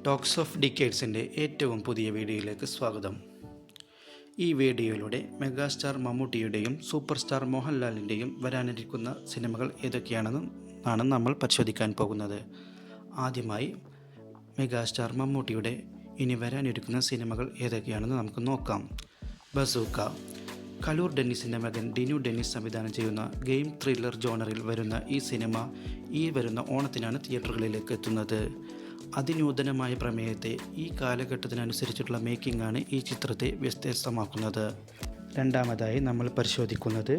Talks of ഡിക്കേഡ്സിൻ്റെ ഏറ്റവും പുതിയ വീഡിയോയിലേക്ക് സ്വാഗതം. ഈ വീഡിയോയിലൂടെ മെഗാസ്റ്റാർ മമ്മൂട്ടിയുടെയും സൂപ്പർ സ്റ്റാർ മോഹൻലാലിൻ്റെയും വരാനിരിക്കുന്ന സിനിമകൾ ഏതൊക്കെയാണെന്നാണ് നമ്മൾ പരിശോധിക്കാൻ പോകുന്നത്. ആദ്യമായി മെഗാസ്റ്റാർ മമ്മൂട്ടിയുടെ ഇനി വരാനിരിക്കുന്ന സിനിമകൾ ഏതൊക്കെയാണെന്ന് നമുക്ക് നോക്കാം. ബസൂക്ക. കലൂർ ഡെന്നിസിൻ്റെ മകൻ ഡിനു ഡെന്നിസ് സംവിധാനം ചെയ്യുന്ന ഗെയിം ത്രില്ലർ ജോണറിൽ വരുന്ന ഈ സിനിമ ഈ വരുന്ന ഓണത്തിനാണ് തിയേറ്ററുകളിലേക്ക് എത്തുന്നത്. അതിനൂതനമായ പ്രമേയത്തെ ഈ കാലഘട്ടത്തിനനുസരിച്ചിട്ടുള്ള മേക്കിംഗ് ആണ് ഈ ചിത്രത്തെ വ്യത്യസ്തമാക്കുന്നത്. രണ്ടാമതായി നമ്മൾ പരിശോധിക്കുന്നത്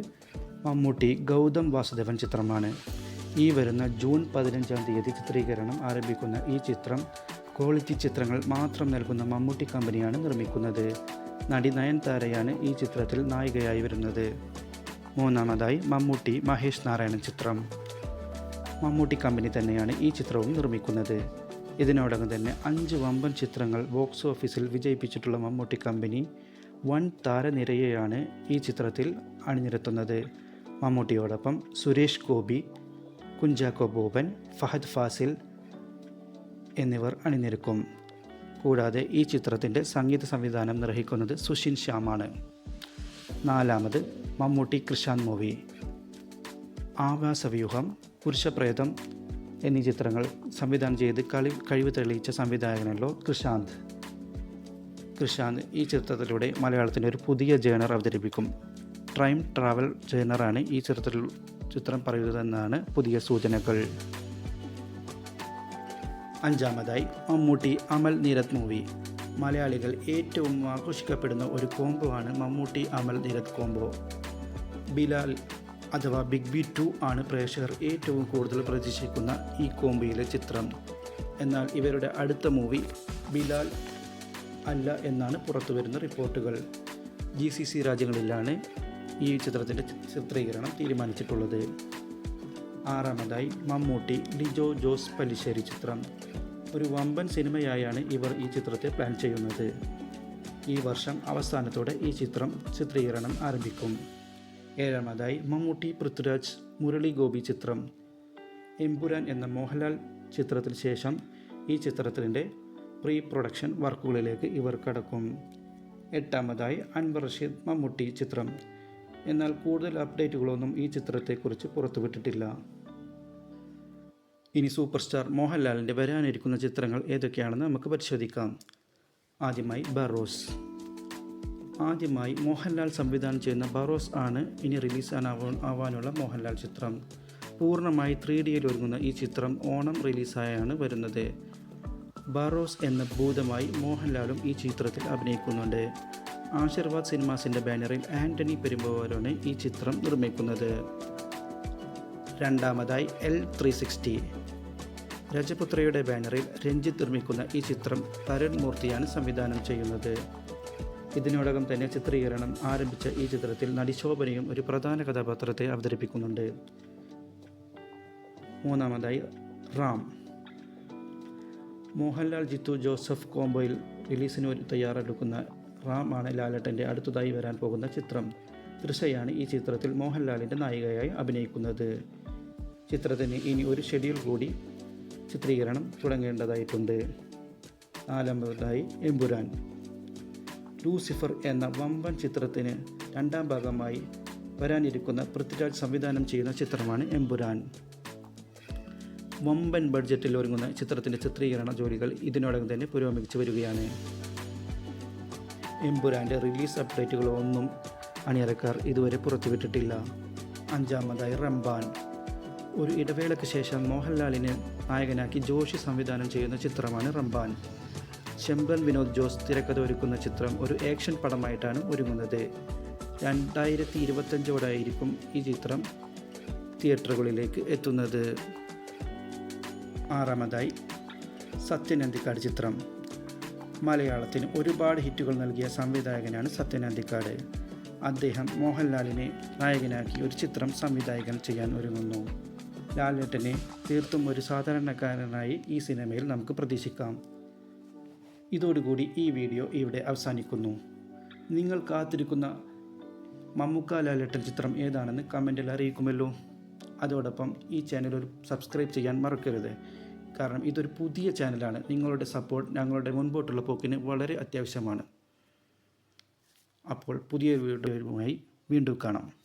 മമ്മൂട്ടി ഗൗതം വാസുദേവൻ ചിത്രമാണ്. ഈ വരുന്ന ജൂൺ 15-ാം തീയതി ചിത്രീകരണം ആരംഭിക്കുന്ന ഈ ചിത്രം ക്വാളിറ്റി ചിത്രങ്ങൾ മാത്രം നൽകുന്ന മമ്മൂട്ടി കമ്പനിയാണ് നിർമ്മിക്കുന്നത്. നടി നയൻതാരയാണ് ഈ ചിത്രത്തിൽ നായികയായി വരുന്നത്. മൂന്നാമതായി മമ്മൂട്ടി മഹേഷ് നാരായണൻ ചിത്രം. മമ്മൂട്ടി കമ്പനി തന്നെയാണ് ഈ ചിത്രവും നിർമ്മിക്കുന്നത്. ഇതിനോടകം തന്നെ 5 വമ്പൻ ചിത്രങ്ങൾ ബോക്സ് ഓഫീസിൽ വിജയിപ്പിച്ചിട്ടുള്ള മമ്മൂട്ടി കമ്പനി വൻ താരനിരയെയാണ് ഈ ചിത്രത്തിൽ അണിനിരത്തുന്നത്. മമ്മൂട്ടിയോടൊപ്പം സുരേഷ് ഗോപി, കുഞ്ചാക്കോ ബോബൻ, ഫഹദ് ഫാസിൽ എന്നിവർ അണിനിരക്കും. കൂടാതെ ഈ ചിത്രത്തിൻ്റെ സംഗീത സംവിധാനം നിർവഹിക്കുന്നത് സുഷിൻ ശ്യാമാണ്. നാലാമത് മമ്മൂട്ടി കൃഷാന്ത് മൂവി. ആവാസവ്യൂഹം, പുരുഷപ്രേതം എന്നീ ചിത്രങ്ങൾ സംവിധാനം ചെയ്ത് കഴിവ് തെളിയിച്ച സംവിധായകനല്ലോ കൃഷാന്ത് ഈ ചിത്രത്തിലൂടെ മലയാളത്തിൻ്റെ ഒരു പുതിയ ജേണർ അവതരിപ്പിക്കും. ടൈം ട്രാവൽ ജേണറാണ് ഈ ചിത്രം പറയുന്നതെന്നാണ് പുതിയ സൂചനകൾ. അഞ്ചാമതായി മമ്മൂട്ടി അമൽ നീരദ് മൂവി. മലയാളികൾ ഏറ്റവും ആഘോഷിക്കപ്പെടുന്ന ഒരു കോംബോ ആണ് മമ്മൂട്ടി അമൽ നീരദ് കോംബോ. ബിലാൽ അഥവാ ബിഗ് ബി 2 ആണ് പ്രേക്ഷകർ ഏറ്റവും കൂടുതൽ പ്രതീക്ഷിക്കുന്ന ഈ കോംബോയിലെ ചിത്രം. എന്നാൽ ഇവരുടെ അടുത്ത മൂവി ബിലാൽ അല്ല എന്നാണ് പുറത്തുവരുന്ന റിപ്പോർട്ടുകൾ. GCC രാജ്യങ്ങളിലാണ് ഈ ചിത്രത്തിൻ്റെ ചിത്രീകരണം തീരുമാനിച്ചിട്ടുള്ളത്. ആറാമതായി മമ്മൂട്ടി ലിജോ ജോസ് പല്ലിശ്ശേരി ചിത്രം. ഒരു വമ്പൻ സിനിമയായാണ് ഇവർ ഈ ചിത്രത്തെ പ്ലാൻ ചെയ്യുന്നത്. ഈ വർഷം അവസാനത്തോടെ ഈ ചിത്രം ചിത്രീകരണം ആരംഭിക്കും. ഏഴാമതായി മമ്മൂട്ടി പൃഥ്വിരാജ് മുരളി ഗോപി ചിത്രം. എമ്പുരാൻ എന്ന മോഹൻലാൽ ചിത്രത്തിന് ശേഷം ഈ ചിത്രത്തിൻ്റെ പ്രീ പ്രൊഡക്ഷൻ വർക്കുകളിലേക്ക് ഇവർ കടക്കും. എട്ടാമതായി അൻവർ റഷീദ് മമ്മൂട്ടി ചിത്രം. എന്നാൽ കൂടുതൽ അപ്ഡേറ്റുകളൊന്നും ഈ ചിത്രത്തെക്കുറിച്ച് പുറത്തുവിട്ടിട്ടില്ല. ഇനി സൂപ്പർ സ്റ്റാർ മോഹൻലാലിൻ്റെ വരാനിരിക്കുന്ന ചിത്രങ്ങൾ ഏതൊക്കെയാണെന്ന് നമുക്ക് പരിശോധിക്കാം. ആദ്യമായി മോഹൻലാൽ സംവിധാനം ചെയ്യുന്ന ബറോസ് ആണ് ഇനി ആവാനുള്ള മോഹൻലാൽ ചിത്രം. പൂർണ്ണമായി 3Dയിൽ ഒരുങ്ങുന്ന ഈ ചിത്രം ഓണം റിലീസായാണ് വരുന്നത്. ബറോസ് എന്ന ഭൂതമായി മോഹൻലാലും ഈ ചിത്രത്തിൽ അഭിനയിക്കുന്നുണ്ട്. ആശീർവാദ് സിനിമാസിൻ്റെ ബാനറിൽ ആൻ്റണി പെരുമ്പാവൂരാണ് ഈ ചിത്രം നിർമ്മിക്കുന്നത്. രണ്ടാമതായി L360. രജപുത്രയുടെ ബാനറിൽ രഞ്ജിത്ത് നിർമ്മിക്കുന്ന ഈ ചിത്രം തരുൺ മൂർത്തിയാണ് സംവിധാനം ചെയ്യുന്നത്. ഇതിനോടകം തന്നെ ചിത്രീകരണം ആരംഭിച്ച ഈ ചിത്രത്തിൽ നടി ശോഭനയും ഒരു പ്രധാന കഥാപാത്രത്തെ അവതരിപ്പിക്കുന്നുണ്ട്. മൂന്നാമതായി റാം. മോഹൻലാൽ ജിത്തു ജോസഫ് കോംബോയിൽ റിലീസിന് തയ്യാറെടുക്കുന്ന റാം ആണ് ലാലേട്ടൻ്റെ അടുത്തതായി വരാൻ പോകുന്ന ചിത്രം. തൃഷയാണ് ഈ ചിത്രത്തിൽ മോഹൻലാലിൻ്റെ നായികയായി അഭിനയിക്കുന്നത്. ചിത്രത്തിന് ഇനി ഒരു ഷെഡ്യൂൾ കൂടി ചിത്രീകരണം തുടങ്ങേണ്ടതായിട്ടുണ്ട്. നാലാമതായി എമ്പുരാൻ. ലൂസിഫർ എന്ന വമ്പൻ ചിത്രത്തിന് 2ാം ഭാഗമായി വരാനിരിക്കുന്ന പൃഥ്വിരാജ് സംവിധാനം ചെയ്യുന്ന ചിത്രമാണ് എമ്പുരാൻ. വമ്പൻ ബഡ്ജറ്റിൽ ഒരുങ്ങുന്ന ചിത്രത്തിൻ്റെ ചിത്രീകരണ ജോലികൾ ഇതിനോടകം തന്നെ പുരോഗമിച്ചു വരികയാണ്. എമ്പുരാൻ്റെ റിലീസ് അപ്ഡേറ്റുകളൊന്നും അണിയറക്കാർ ഇതുവരെ പുറത്തുവിട്ടിട്ടില്ല. അഞ്ചാമതായി റംബാൻ. ഒരു ഇടവേളയ്ക്ക് ശേഷം മോഹൻലാലിനെ നായകനാക്കി ജോഷി സംവിധാനം ചെയ്യുന്ന ചിത്രമാണ് റംബാൻ. ചെമ്പൻ വിനോദ് ജോസ് തിരക്കഥ ഒരുക്കുന്ന ചിത്രം ഒരു ആക്ഷൻ പടമായിട്ടാണ് ഒരുങ്ങുന്നത്. 2025 ഈ ചിത്രം തിയേറ്ററുകളിലേക്ക് എത്തുന്നത്. ആറാമതായി സത്യൻ അന്തിക്കാട് ചിത്രം. മലയാളത്തിന് ഒരുപാട് ഹിറ്റുകൾ നൽകിയ സംവിധായകനാണ് സത്യൻ അന്തിക്കാട്. അദ്ദേഹം മോഹൻലാലിനെ നായകനാക്കി ഒരു ചിത്രം സംവിധായകൻ ചെയ്യാൻ ഒരുങ്ങുന്നു. ലാലേട്ടനെ തീർത്തും ഒരു സാധാരണക്കാരനായി ഈ സിനിമയിൽ നമുക്ക് പ്രതീക്ഷിക്കാം. ഇതോടുകൂടി ഈ വീഡിയോ ഇവിടെ അവസാനിക്കുന്നു. നിങ്ങൾ കാത്തിരിക്കുന്ന മമ്മൂക്ക ലാലേട്ടൻ ചിത്രം ഏതാണെന്ന് കമൻറ്റിൽ അറിയിക്കുമല്ലോ. അതോടൊപ്പം ഈ ചാനൽ സബ്സ്ക്രൈബ് ചെയ്യാൻ മറക്കരുത്. കാരണം ഇതൊരു പുതിയ ചാനലാണ്. നിങ്ങളുടെ സപ്പോർട്ട് ഞങ്ങളുടെ മുൻപോട്ടുള്ള പോക്കിന് വളരെ അത്യാവശ്യമാണ്. അപ്പോൾ പുതിയ വീഡിയോയുമായി വീണ്ടും കാണാം.